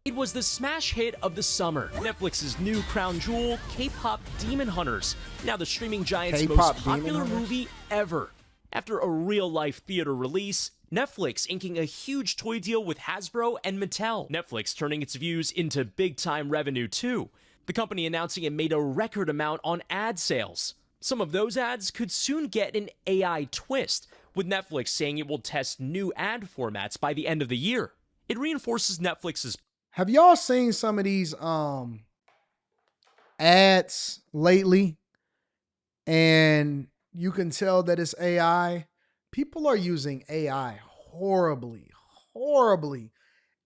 It was the smash hit of the summer. Netflix's new crown jewel, K-pop Demon Hunters. Now the streaming giant's K-pop most Demon popular Hunters? movie ever. After a real-life theater release, Netflix inking a huge toy deal with Hasbro and Mattel. Netflix turning its views into big-time revenue too. The company announcing it made a record amount on ad sales. Some of those ads could soon get an AI twist, with Netflix saying it will test new ad formats by the end of the year. It reinforces Netflix's. Have y'all seen some of these ads lately? And you can tell that it's AI. People are using AI horribly.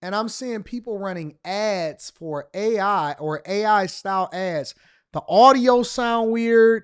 And I'm seeing people running ads for AI or AI style ads. The audio sound weird.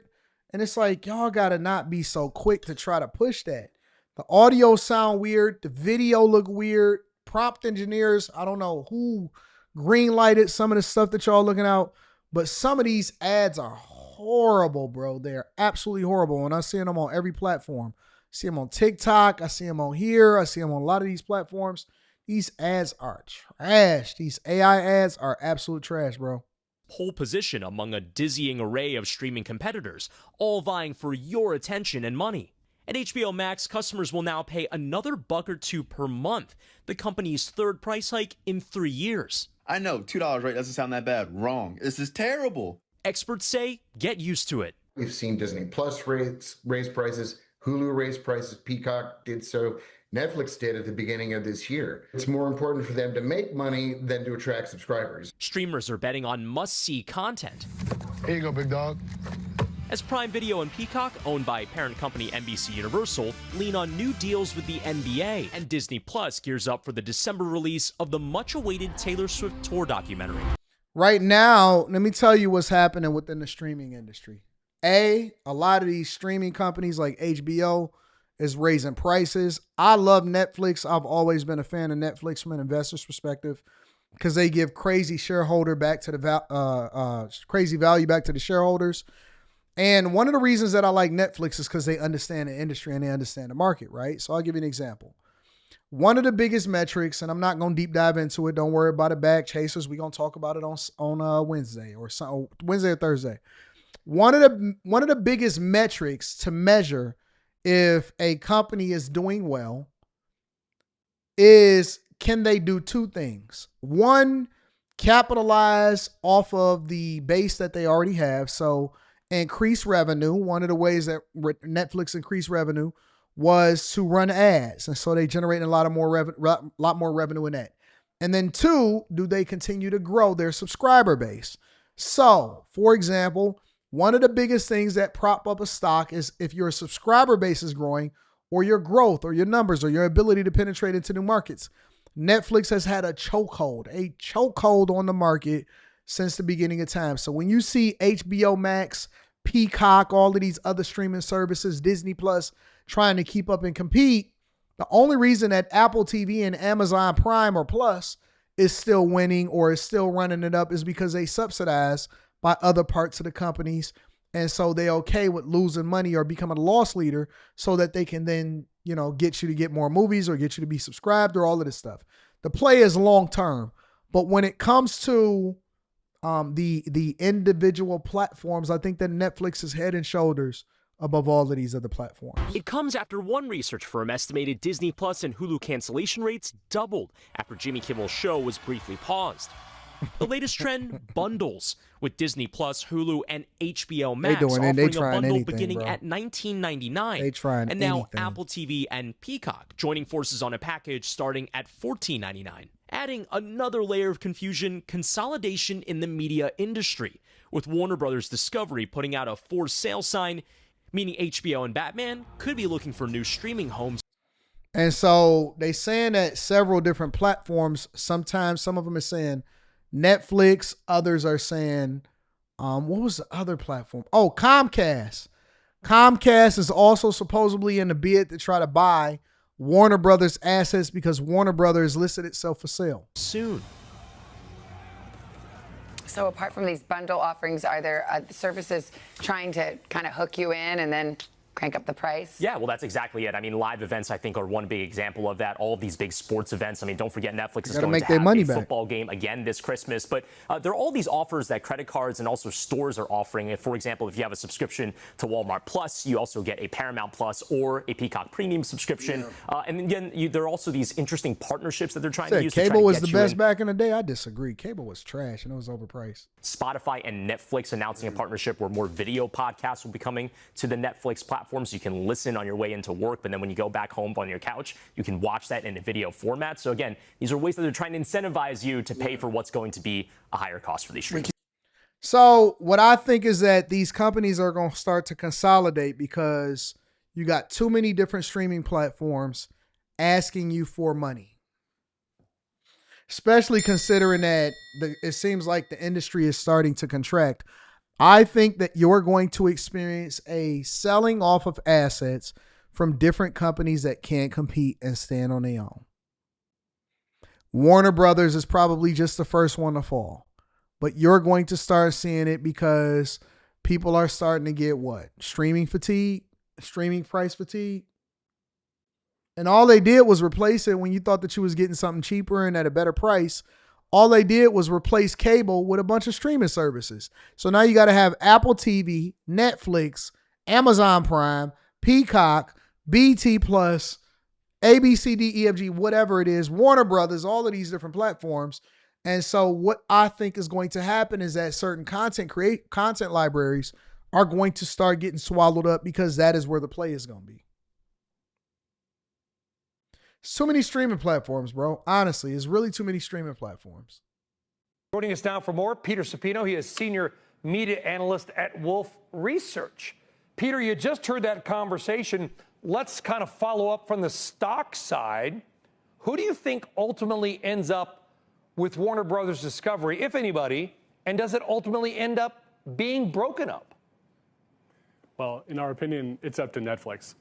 And it's like, y'all gotta not be so quick to try to push that. The audio sound weird. The video look weird. Prompt engineers, I don't know who green lighted some of the stuff that y'all looking out, but some of these ads are horrible, bro. They're absolutely horrible. And I'm seeing them on every platform. I see them on TikTok. I see them on here. I see them on a lot of these platforms. These ads are trash. These AI ads are absolute trash, bro. Pole position among a dizzying array of streaming competitors, all vying for your attention and money. At HBO Max, customers will now pay another $1 or $2 per month, the company's third price hike in 3 years. I know, $2, right? Doesn't sound that bad. Wrong. This is terrible. Experts say get used to it. We've seen Disney Plus raise prices, Hulu raise prices, Peacock did so, Netflix did at the beginning of this year. It's more important for them to make money than to attract subscribers. Streamers are betting on must-see content. Here you go, big dog. As Prime Video and Peacock, owned by parent company NBC Universal, lean on new deals with the NBA, and Disney Plus gears up for the December release of the much-awaited Taylor Swift tour documentary. Right now, let me tell you what's happening within the streaming industry. A lot of these streaming companies like HBO is raising prices. I love Netflix. I've always been a fan of Netflix from an investor's perspective because they give crazy shareholder back to the crazy value back to the shareholders. And one of the reasons that I like Netflix is because they understand the industry and they understand the market, right? So I'll give you an example. One of the biggest metrics, and I'm not going to deep dive into it. Don't worry about it, bag chasers. We're going to talk about it on Wednesday or Thursday. One of the biggest metrics to measure if a company is doing well is, can they do two things? One, capitalize off of the base that they already have. So increase revenue. One of the ways that Netflix increased revenue was to run ads. And so they generated a lot more revenue in that. And then two, do they continue to grow their subscriber base? So, for example, one of the biggest things that prop up a stock is if your subscriber base is growing or your growth or your numbers or your ability to penetrate into new markets. Netflix has had a chokehold on the market since the beginning of time. So when you see HBO Max, Peacock, all of these other streaming services, Disney Plus, trying to keep up and compete, the only reason that Apple TV and Amazon Prime or Plus is still winning or is still running it up is because they subsidize by other parts of the companies. And so they're okay with losing money or becoming a loss leader so that they can then, get you to get more movies or get you to be subscribed or all of this stuff. The play is long term. But when it comes to the individual platforms, I think that Netflix is head and shoulders above all of these other platforms. It comes after one research firm estimated Disney Plus and Hulu cancellation rates doubled after Jimmy Kimmel's show was briefly paused. The latest trend, bundles, with Disney Plus, Hulu, and HBO Max offering a bundle beginning at $19.99. And now Apple TV and Peacock joining forces on a package starting at $14.99. Adding another layer of confusion, consolidation in the media industry, with Warner Brothers Discovery putting out a for sale sign, meaning HBO and Batman could be looking for new streaming homes. And so they saying that several different platforms, sometimes some of them are saying Netflix, others are saying, what was the other platform? Oh, Comcast. Comcast is also supposedly in the bid to try to buy Warner Brothers assets because Warner Brothers listed itself for sale. Soon. So apart from these bundle offerings, are there services trying to kind of hook you in and then crank up the price? Yeah, well, that's exactly it. I mean, live events, I think, are one big example of that. All of these big sports events. I mean, don't forget Netflix is going to have a football game again this Christmas. But there are all these offers that credit cards and also stores are offering. For example, if you have a subscription to Walmart Plus, you also get a Paramount Plus or a Peacock Premium subscription. And again, there are also these interesting partnerships that they're trying to use. Cable was the best back in the day. I disagree. Cable was trash and it was overpriced. Spotify and Netflix announcing a partnership where more video podcasts will be coming to the Netflix platform, so you can listen on your way into work, but then when you go back home on your couch, you can watch that in a video format. So again, these are ways that they're trying to incentivize you to pay for what's going to be a higher cost for these streams. So what I think is that these companies are going to start to consolidate because you got too many different streaming platforms asking you for money. Especially considering that it seems like the industry is starting to contract. I think that you're going to experience a selling off of assets from different companies that can't compete and stand on their own. Warner Brothers is probably just the first one to fall, but you're going to start seeing it because people are starting to get what? Streaming fatigue, streaming price fatigue. And all they did was replace it when you thought that you was getting something cheaper and at a better price. All they did was replace cable with a bunch of streaming services. So now you got to have Apple TV, Netflix, Amazon Prime, Peacock, BT Plus, ABCDEFG, whatever it is, Warner Brothers, all of these different platforms. And so what I think is going to happen is that certain content libraries are going to start getting swallowed up because that is where the play is going to be. So many streaming platforms, bro. Honestly, it's really too many streaming platforms. Joining us now for more, Peter Supino. He is senior media analyst at Wolf Research. Peter, you just heard that conversation. Let's kind of follow up from the stock side. Who do you think ultimately ends up with Warner Brothers Discovery, if anybody, and does it ultimately end up being broken up? Well, in our opinion, it's up to Netflix.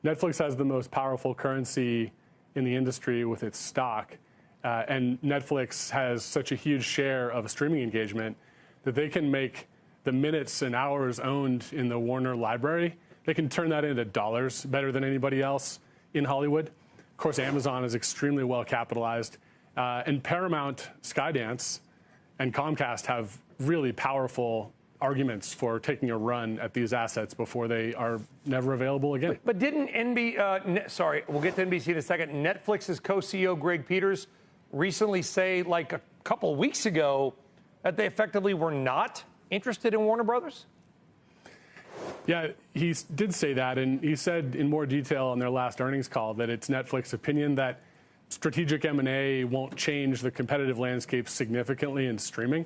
Netflix has the most powerful currency in the industry with its stock. And Netflix has such a huge share of streaming engagement that they can make the minutes and hours owned in the Warner library, they can turn that into dollars better than anybody else in Hollywood. Of course, Amazon is extremely well capitalized. And Paramount, Skydance, and Comcast have really powerful arguments for taking a run at these assets before they are never available again. But didn't we'll get to NBC in a second. Netflix's co-CEO Greg Peters recently say, like a couple of weeks ago, that they effectively were not interested in Warner Brothers? Yeah, he did say that, and he said in more detail on their last earnings call that it's Netflix's opinion that strategic M&A won't change the competitive landscape significantly in streaming.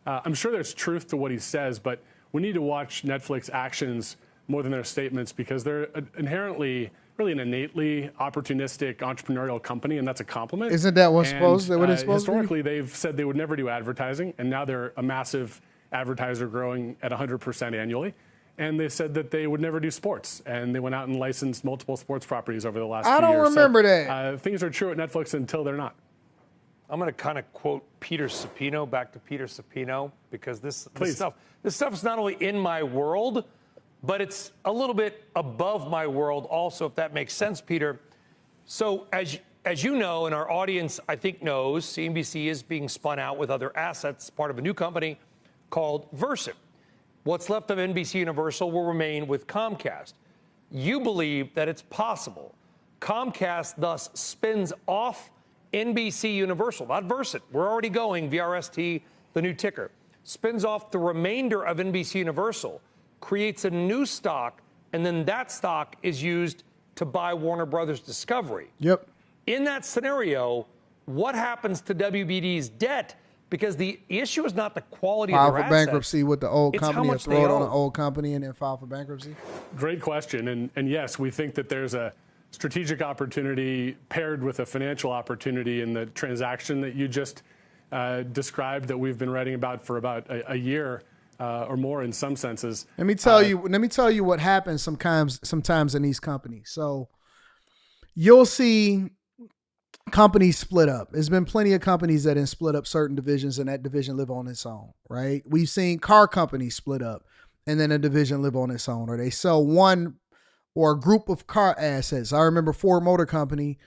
I'm sure there's truth to what he says, but we need to watch Netflix actions more than their statements because they're inherently, really an innately opportunistic entrepreneurial company, and that's a compliment. Isn't that what's supposed to be? Historically, they've said they would never do advertising, and now they're a massive advertiser growing at 100% annually. And they said that they would never do sports, and they went out and licensed multiple sports properties over the last few years. I don't remember that. Things are true at Netflix until they're not. I'm going to kind of quote Peter Supino, back to Peter Supino, because this stuff is not only in my world, but it's a little bit above my world also, if that makes sense, Peter. So as you know, and our audience, I think, knows, CNBC is being spun out with other assets, part of a new company called Versant. What's left of NBC Universal will remain with Comcast. You believe that it's possible Comcast thus spins off NBC Universal, not Versant. We're already going VRST, the new ticker. Spins off the remainder of NBC Universal, creates a new stock, and then that stock is used to buy Warner Brothers Discovery. Yep. In that scenario, what happens to WBD's debt? Because the issue is not the quality of their assets. File for bankruptcy with the old company, or throw it on an own. old company and then file for bankruptcy? Great question. And yes, we think that there's a strategic opportunity paired with a financial opportunity in the transaction that you just described that we've been writing about for about a year or more in some senses. Let me tell you what happens sometimes in these companies. So you'll see companies split up. There's been plenty of companies that have split up certain divisions and that division live on its own, right? We've seen car companies split up and then a division live on its own, or they sell one or a group of car assets. I remember Ford Motor Company,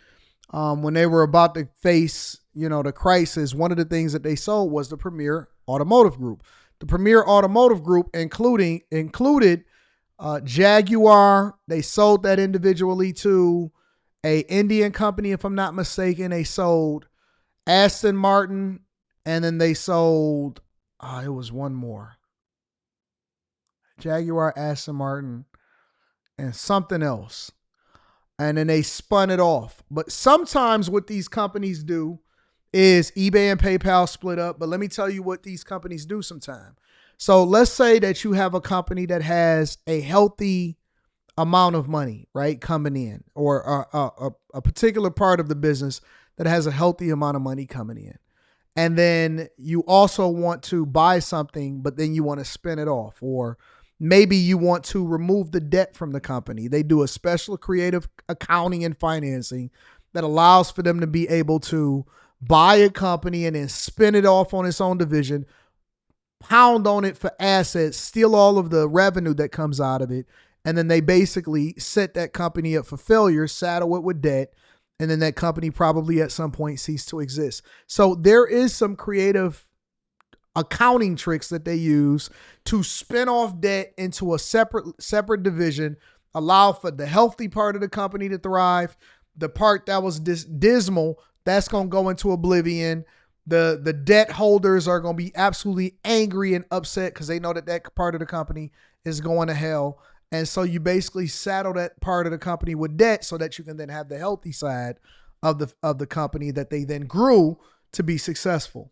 when they were about to face, the crisis, one of the things that they sold was the Premier Automotive Group. The Premier Automotive Group included Jaguar. They sold that individually to a Indian company, if I'm not mistaken. They sold Aston Martin, and then they sold, it was one more. Jaguar, Aston Martin, and something else. And then they spun it off. But sometimes what these companies do is eBay and PayPal split up. But let me tell you what these companies do sometimes. So let's say that you have a company that has a healthy amount of money, right, coming in, or a particular part of the business that has a healthy amount of money coming in. And then you also want to buy something, but then you want to spin it off, or maybe you want to remove the debt from the company. They do a special creative accounting and financing that allows for them to be able to buy a company and then spin it off on its own division, pound on it for assets, steal all of the revenue that comes out of it, and then they basically set that company up for failure, saddle it with debt, and then that company probably at some point cease to exist. So there is some creative accounting tricks that they use to spin off debt into a separate division, allow for the healthy part of the company to thrive. The part that was dismal, that's going to go into oblivion. The debt holders are going to be absolutely angry and upset because they know that part of the company is going to hell. And so you basically saddle that part of the company with debt so that you can then have the healthy side of the company that they then grew to be successful.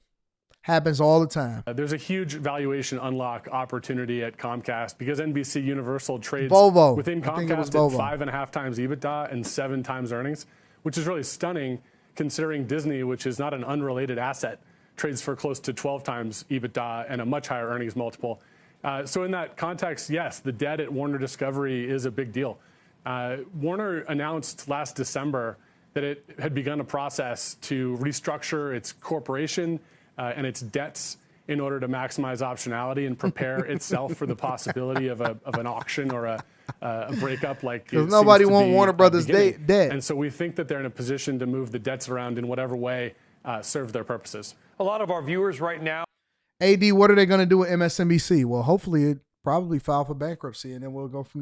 Happens all the time. There's a huge valuation unlock opportunity at Comcast because NBC Universal trades Volvo. within Comcast at 5.5 times EBITDA and 7 times earnings, which is really stunning considering Disney, which is not an unrelated asset, trades for close to 12 times EBITDA and a much higher earnings multiple. So in that context, yes, the debt at Warner Discovery is a big deal. Warner announced last December that it had begun a process to restructure its corporation and its debts in order to maximize optionality and prepare itself for the possibility of an auction or a breakup. Because nobody wants Warner Brothers debt. And so we think that they're in a position to move the debts around in whatever way serve their purposes. A lot of our viewers right now. AD, what are they going to do with MSNBC? Well, hopefully it probably file for bankruptcy, and then we'll go from there.